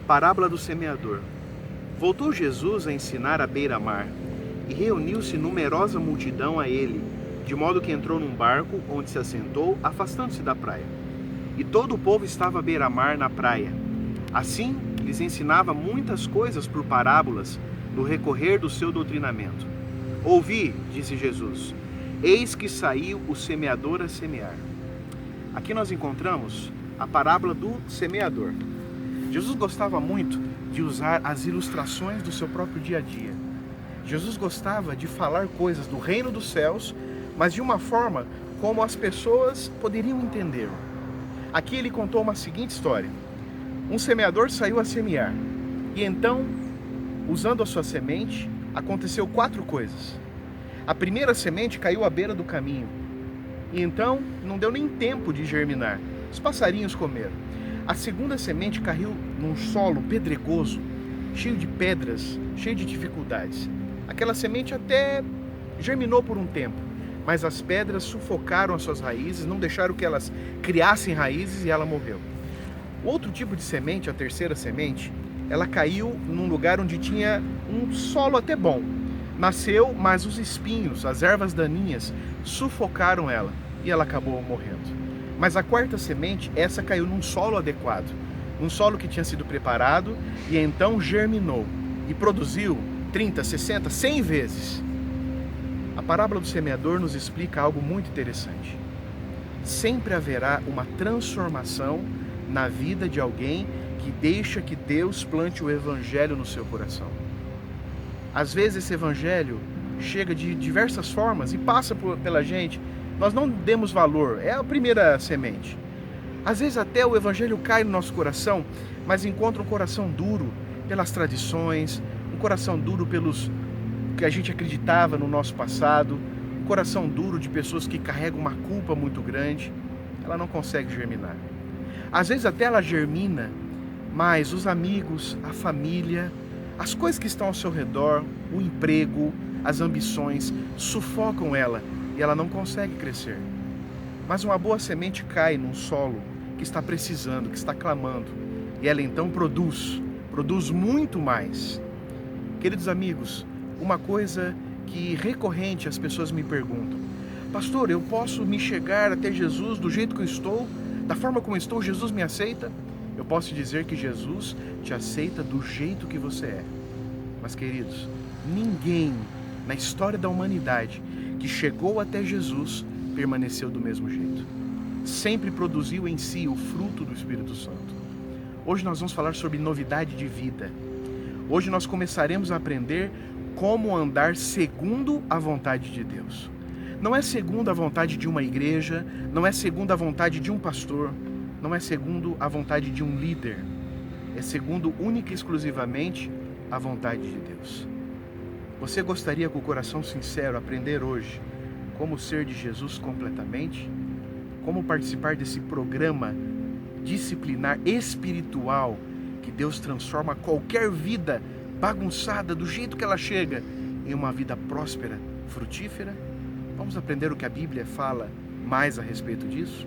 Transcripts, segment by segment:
parábola do semeador. Voltou Jesus a ensinar à beira-mar, e reuniu-se numerosa multidão a ele, de modo que entrou num barco, onde se assentou, afastando-se da praia. E todo o povo estava à beira-mar na praia. Assim, lhes ensinava muitas coisas por parábolas, no recorrer do seu doutrinamento. Ouvi, disse Jesus, eis que saiu o semeador a semear. Aqui nós encontramos a parábola do semeador. Jesus gostava muito de usar as ilustrações do seu próprio dia a dia. Jesus gostava de falar coisas do reino dos céus, mas de uma forma como as pessoas poderiam entender. Aqui ele contou uma seguinte história. Um semeador saiu a semear, e então, usando a sua semente, aconteceu 4 coisas. A primeira semente caiu à beira do caminho, e então não deu nem tempo de germinar. Os passarinhos comeram. A segunda semente caiu num solo pedregoso, cheio de pedras, cheio de dificuldades. Aquela semente até germinou por um tempo, mas as pedras sufocaram as suas raízes, não deixaram que elas criassem raízes e ela morreu. Outro tipo de semente, a terceira semente, ela caiu num lugar onde tinha um solo até bom. Nasceu, mas os espinhos, as ervas daninhas, sufocaram ela e ela acabou morrendo. Mas a quarta semente, essa caiu num solo adequado, um solo que tinha sido preparado e então germinou e produziu 30, 60, 100 vezes. A parábola do semeador nos explica algo muito interessante. Sempre haverá uma transformação na vida de alguém que deixa que Deus plante o evangelho no seu coração. Às vezes esse evangelho chega de diversas formas e passa pela gente. Nós não demos valor, é a primeira semente. Às vezes até o evangelho cai no nosso coração, mas encontra um coração duro pelas tradições, um coração duro pelos que a gente acreditava no nosso passado, um coração duro de pessoas que carregam uma culpa muito grande. Ela não consegue germinar. Às vezes até ela germina, mas os amigos, a família, as coisas que estão ao seu redor, o emprego, as ambições, sufocam ela e ela não consegue crescer. Mas uma boa semente cai num solo que está precisando, que está clamando, e ela então produz muito mais. Queridos amigos, uma coisa que recorrente as pessoas me perguntam: pastor, eu posso me chegar até Jesus do jeito que eu estou? Da forma como eu estou, Jesus me aceita? Eu posso dizer que Jesus te aceita do jeito que você é. Mas queridos, ninguém na história da humanidade que chegou até Jesus permaneceu do mesmo jeito. Sempre produziu em si o fruto do Espírito Santo. Hoje nós vamos falar sobre novidade de vida. Hoje nós começaremos a aprender como andar segundo a vontade de Deus. Não é segundo a vontade de uma igreja, não é segundo a vontade de um pastor, não é segundo a vontade de um líder. É segundo única e exclusivamente a vontade de Deus. Você gostaria, com o coração sincero, aprender hoje como ser de Jesus completamente? Como participar desse programa disciplinar espiritual que Deus transforma qualquer vida bagunçada do jeito que ela chega em uma vida próspera, frutífera? Vamos aprender o que a Bíblia fala mais a respeito disso?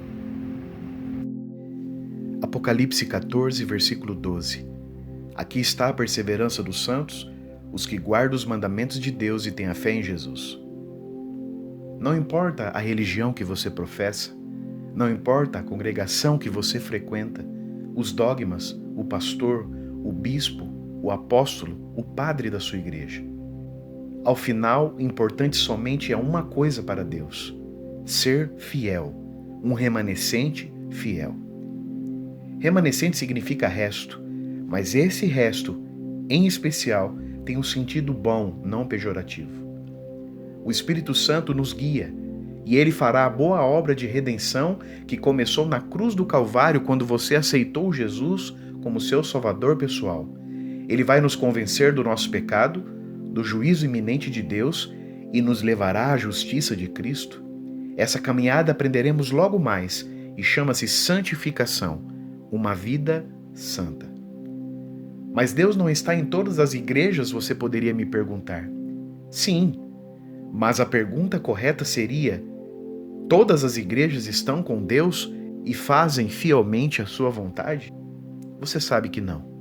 Apocalipse 14, versículo 12. Aqui está a perseverança dos santos, os que guardam os mandamentos de Deus e têm a fé em Jesus. Não importa a religião que você professa, não importa a congregação que você frequenta, os dogmas, o pastor, o bispo, o apóstolo, o padre da sua igreja. Ao final, importante somente é uma coisa para Deus: ser fiel, um remanescente fiel. Remanescente significa resto, mas esse resto, em especial, tem um sentido bom, não pejorativo. O Espírito Santo nos guia, e Ele fará a boa obra de redenção que começou na cruz do Calvário quando você aceitou Jesus como seu Salvador pessoal. Ele vai nos convencer do nosso pecado, do juízo iminente de Deus e nos levará à justiça de Cristo. Essa caminhada aprenderemos logo mais e chama-se santificação, uma vida santa. Mas Deus não está em todas as igrejas, você poderia me perguntar. Sim, mas a pergunta correta seria: todas as igrejas estão com Deus e fazem fielmente a sua vontade? Você sabe que não.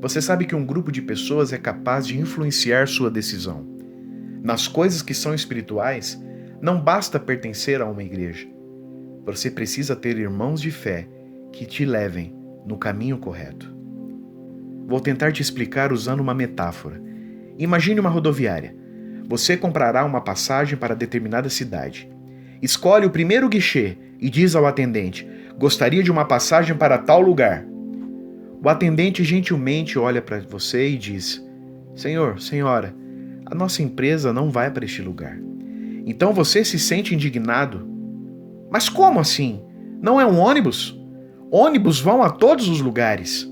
Você sabe que um grupo de pessoas é capaz de influenciar sua decisão. Nas coisas que são espirituais, não basta pertencer a uma igreja. Você precisa ter irmãos de fé que te levem no caminho correto. Vou tentar te explicar usando uma metáfora. Imagine uma rodoviária. Você comprará uma passagem para determinada cidade. Escolhe o primeiro guichê e diz ao atendente: gostaria de uma passagem para tal lugar. O atendente gentilmente olha para você e diz: senhor, senhora, a nossa empresa não vai para este lugar. Então você se sente indignado. Mas como assim? Não é um ônibus? Ônibus vão a todos os lugares.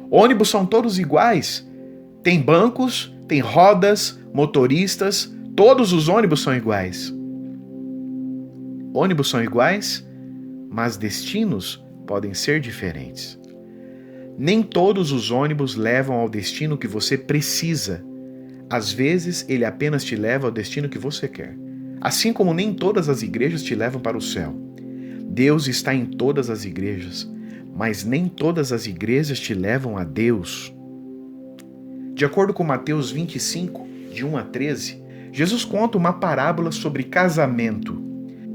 Ônibus são todos iguais. Tem bancos, tem rodas, motoristas, todos os ônibus são iguais. Ônibus são iguais, mas destinos podem ser diferentes. Nem todos os ônibus levam ao destino que você precisa. Às vezes, ele apenas te leva ao destino que você quer. Assim como nem todas as igrejas te levam para o céu. Deus está em todas as igrejas, mas nem todas as igrejas te levam a Deus. De acordo com Mateus 25, de 1 a 13, Jesus conta uma parábola sobre casamento.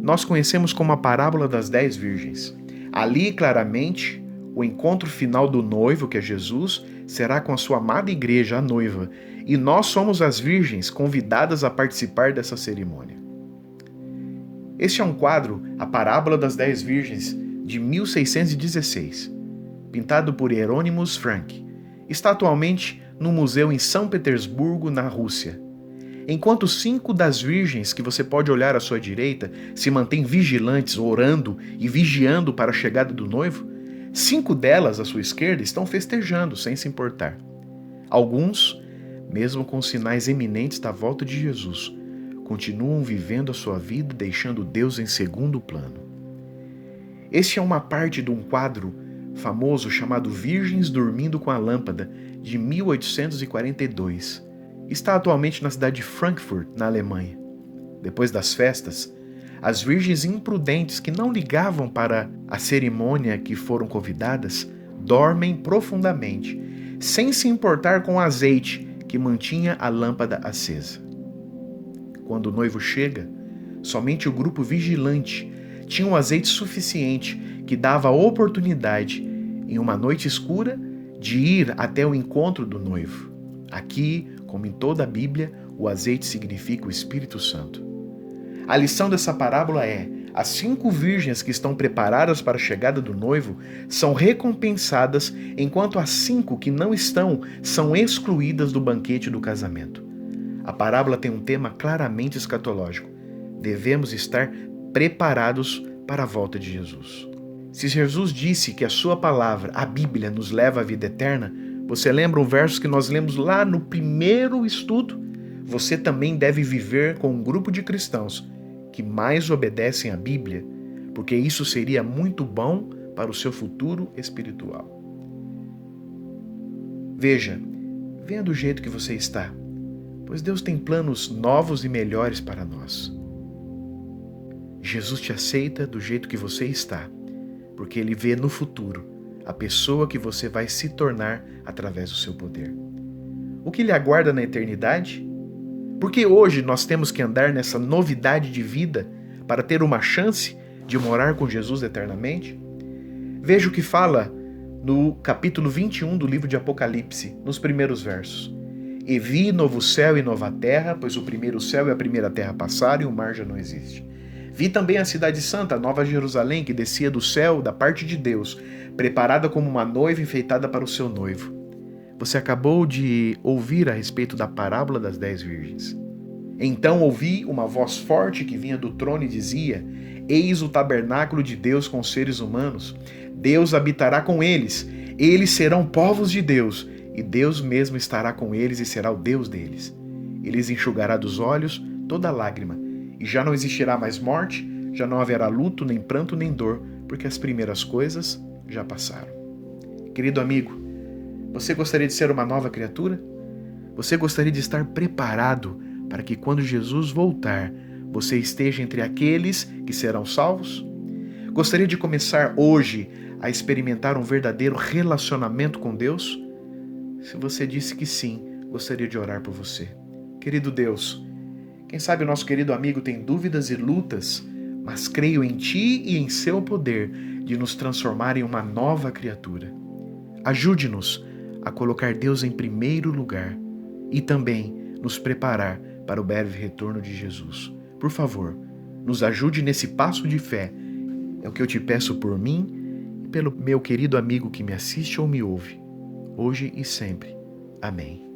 Nós conhecemos como a parábola das 10 virgens. Ali, claramente, o encontro final do noivo, que é Jesus, será com a sua amada igreja, a noiva, e nós somos as virgens convidadas a participar dessa cerimônia. Este é um quadro, a Parábola das 10 Virgens, de 1616, pintado por Hieronymus Frank. Está atualmente no museu em São Petersburgo, na Rússia. Enquanto 5 das virgens que você pode olhar à sua direita se mantêm vigilantes, orando e vigiando para a chegada do noivo, 5 delas à sua esquerda estão festejando sem se importar. Alguns, mesmo com sinais eminentes da volta de Jesus, continuam vivendo a sua vida deixando Deus em segundo plano. Este é uma parte de um quadro famoso chamado Virgens Dormindo com a Lâmpada, de 1842. Está atualmente na cidade de Frankfurt, na Alemanha. Depois das festas, as virgens imprudentes que não ligavam para a cerimônia que foram convidadas dormem profundamente, sem se importar com o azeite que mantinha a lâmpada acesa. Quando o noivo chega, somente o grupo vigilante tinha um azeite suficiente que dava a oportunidade, em uma noite escura, de ir até o encontro do noivo. Aqui, como em toda a Bíblia, o azeite significa o Espírito Santo. A lição dessa parábola é: as 5 virgens que estão preparadas para a chegada do noivo são recompensadas, enquanto as 5 que não estão são excluídas do banquete do casamento. A parábola tem um tema claramente escatológico. Devemos estar preparados para a volta de Jesus. Se Jesus disse que a sua palavra, a Bíblia, nos leva à vida eterna, você lembra um verso que nós lemos lá no primeiro estudo? Você também deve viver com um grupo de cristãos que mais obedecem à Bíblia, porque isso seria muito bom para o seu futuro espiritual. Veja, venha do jeito que você está, pois Deus tem planos novos e melhores para nós. Jesus te aceita do jeito que você está, porque Ele vê no futuro a pessoa que você vai se tornar através do seu poder. O que lhe aguarda na eternidade? Porque hoje nós temos que andar nessa novidade de vida para ter uma chance de morar com Jesus eternamente? Veja o que fala no capítulo 21 do livro de Apocalipse, nos primeiros versos. E vi novo céu e nova terra, pois o primeiro céu e a primeira terra passaram e o mar já não existe. Vi também a cidade santa, a Nova Jerusalém, que descia do céu da parte de Deus, preparada como uma noiva enfeitada para o seu noivo. Você acabou de ouvir a respeito da parábola das 10 virgens. Então ouvi uma voz forte que vinha do trono e dizia: Eis o tabernáculo de Deus com os seres humanos. Deus habitará com eles. Eles serão povos de Deus, e Deus mesmo estará com eles e será o Deus deles. Ele lhes enxugará dos olhos toda lágrima, e já não existirá mais morte, já não haverá luto, nem pranto, nem dor, porque as primeiras coisas já passaram. Querido amigo, você gostaria de ser uma nova criatura? Você gostaria de estar preparado para que quando Jesus voltar, você esteja entre aqueles que serão salvos? Gostaria de começar hoje a experimentar um verdadeiro relacionamento com Deus? Se você disse que sim, gostaria de orar por você. Querido Deus, quem sabe o nosso querido amigo tem dúvidas e lutas, mas creio em Ti e em Seu poder de nos transformar em uma nova criatura. Ajude-nos a colocar Deus em primeiro lugar e também nos preparar para o breve retorno de Jesus. Por favor, nos ajude nesse passo de fé. É o que eu te peço por mim e pelo meu querido amigo que me assiste ou me ouve, hoje e sempre. Amém.